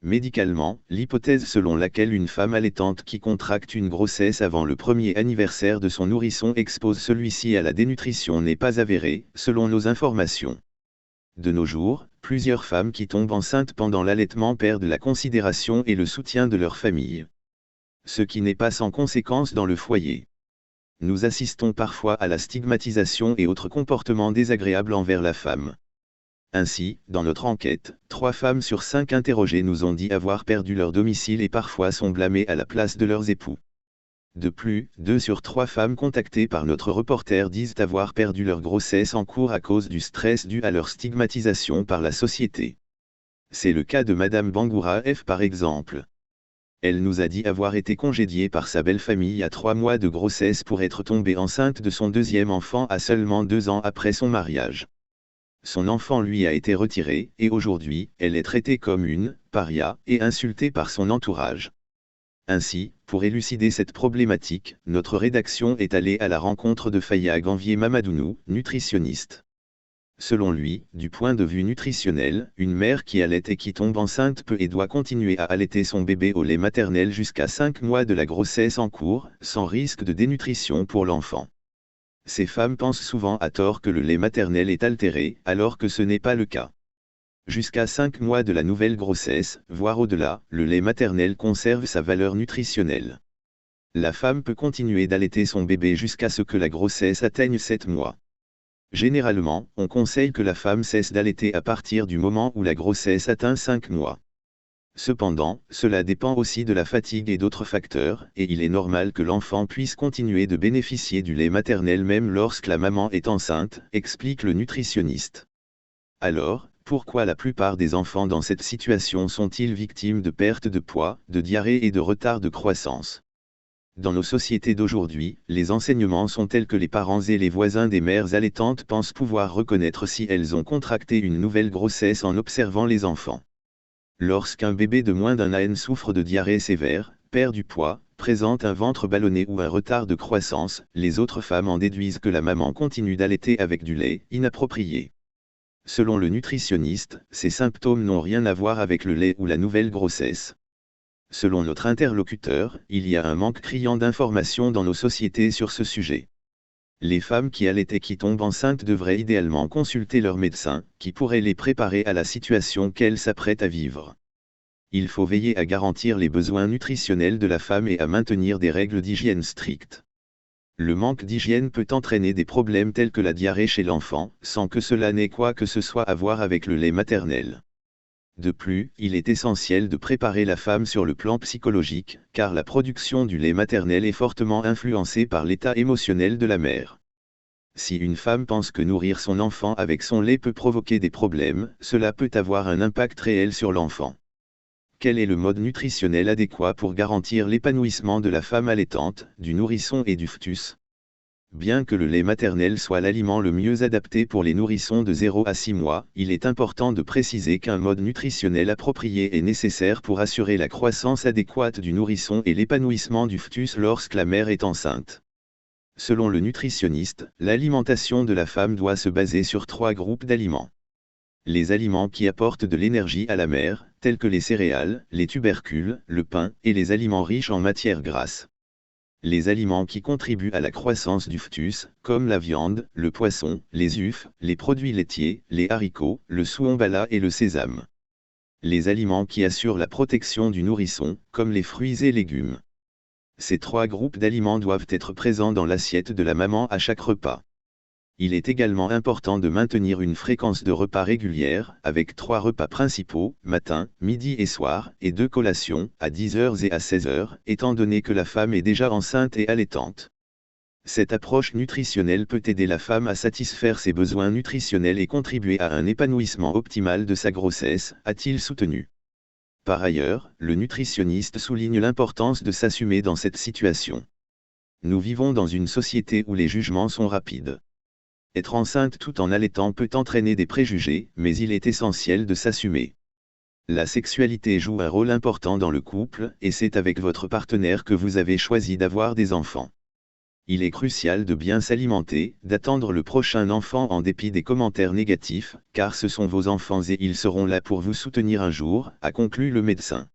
Médicalement, l'hypothèse selon laquelle une femme allaitante qui contracte une grossesse avant le premier anniversaire de son nourrisson expose celui-ci à la dénutrition n'est pas avérée, selon nos informations. De nos jours, plusieurs femmes qui tombent enceintes pendant l'allaitement perdent la considération et le soutien de leur famille. Ce qui n'est pas sans conséquence dans le foyer. Nous assistons parfois à la stigmatisation et autres comportements désagréables envers la femme. Ainsi, dans notre enquête, 3 femmes sur 5 interrogées nous ont dit avoir perdu leur domicile et parfois sont blâmées à la place de leurs époux. De plus, 2 sur 3 femmes contactées par notre reporter disent avoir perdu leur grossesse en cours à cause du stress dû à leur stigmatisation par la société. C'est le cas de Madame Bangoura F par exemple. Elle nous a dit avoir été congédiée par sa belle-famille à 3 mois de grossesse pour être tombée enceinte de son deuxième enfant à seulement 2 ans après son mariage. Son enfant lui a été retiré, et aujourd'hui, elle est traitée comme une paria et insultée par son entourage. Ainsi, pour élucider cette problématique, notre rédaction est allée à la rencontre de Faya Ganvier Mamadounou, nutritionniste. Selon lui, du point de vue nutritionnel, une mère qui allaite et qui tombe enceinte peut et doit continuer à allaiter son bébé au lait maternel jusqu'à 5 mois de la grossesse en cours, sans risque de dénutrition pour l'enfant. Ces femmes pensent souvent à tort que le lait maternel est altéré, alors que ce n'est pas le cas. Jusqu'à 5 mois de la nouvelle grossesse, voire au-delà, le lait maternel conserve sa valeur nutritionnelle. La femme peut continuer d'allaiter son bébé jusqu'à ce que la grossesse atteigne 7 mois. Généralement, on conseille que la femme cesse d'allaiter à partir du moment où la grossesse atteint 5 mois. Cependant, cela dépend aussi de la fatigue et d'autres facteurs, et il est normal que l'enfant puisse continuer de bénéficier du lait maternel même lorsque la maman est enceinte, explique le nutritionniste. Alors, pourquoi la plupart des enfants dans cette situation sont-ils victimes de perte de poids, de diarrhée et de retard de croissance ? Dans nos sociétés d'aujourd'hui, les enseignements sont tels que les parents et les voisins des mères allaitantes pensent pouvoir reconnaître si elles ont contracté une nouvelle grossesse en observant les enfants. Lorsqu'un bébé de moins d'un an souffre de diarrhée sévère, perd du poids, présente un ventre ballonné ou un retard de croissance, les autres femmes en déduisent que la maman continue d'allaiter avec du lait inapproprié. Selon le nutritionniste, ces symptômes n'ont rien à voir avec le lait ou la nouvelle grossesse. Selon notre interlocuteur, il y a un manque criant d'informations dans nos sociétés sur ce sujet. Les femmes qui allaitent et qui tombent enceintes devraient idéalement consulter leur médecin, qui pourrait les préparer à la situation qu'elles s'apprêtent à vivre. Il faut veiller à garantir les besoins nutritionnels de la femme et à maintenir des règles d'hygiène strictes. Le manque d'hygiène peut entraîner des problèmes tels que la diarrhée chez l'enfant, sans que cela n'ait quoi que ce soit à voir avec le lait maternel. De plus, il est essentiel de préparer la femme sur le plan psychologique, car la production du lait maternel est fortement influencée par l'état émotionnel de la mère. Si une femme pense que nourrir son enfant avec son lait peut provoquer des problèmes, cela peut avoir un impact réel sur l'enfant. Quel est le mode nutritionnel adéquat pour garantir l'épanouissement de la femme allaitante, du nourrisson et du fœtus ? Bien que le lait maternel soit l'aliment le mieux adapté pour les nourrissons de 0 à 6 mois, il est important de préciser qu'un mode nutritionnel approprié est nécessaire pour assurer la croissance adéquate du nourrisson et l'épanouissement du fœtus lorsque la mère est enceinte. Selon le nutritionniste, l'alimentation de la femme doit se baser sur 3 groupes d'aliments. Les aliments qui apportent de l'énergie à la mère, tels que les céréales, les tubercules, le pain, et les aliments riches en matières grasses. Les aliments qui contribuent à la croissance du fœtus, comme la viande, le poisson, les œufs, les produits laitiers, les haricots, le souambala et le sésame. Les aliments qui assurent la protection du nourrisson, comme les fruits et légumes. Ces 3 groupes d'aliments doivent être présents dans l'assiette de la maman à chaque repas. Il est également important de maintenir une fréquence de repas régulière, avec 3 repas principaux, matin, midi et soir, et 2 collations, à 10h et à 16h, étant donné que la femme est déjà enceinte et allaitante. Cette approche nutritionnelle peut aider la femme à satisfaire ses besoins nutritionnels et contribuer à un épanouissement optimal de sa grossesse, a-t-il soutenu. Par ailleurs, le nutritionniste souligne l'importance de s'assumer dans cette situation. Nous vivons dans une société où les jugements sont rapides. Être enceinte tout en allaitant peut entraîner des préjugés, mais il est essentiel de s'assumer. La sexualité joue un rôle important dans le couple, et c'est avec votre partenaire que vous avez choisi d'avoir des enfants. Il est crucial de bien s'alimenter, d'attendre le prochain enfant en dépit des commentaires négatifs, car ce sont vos enfants et ils seront là pour vous soutenir un jour, a conclu le médecin.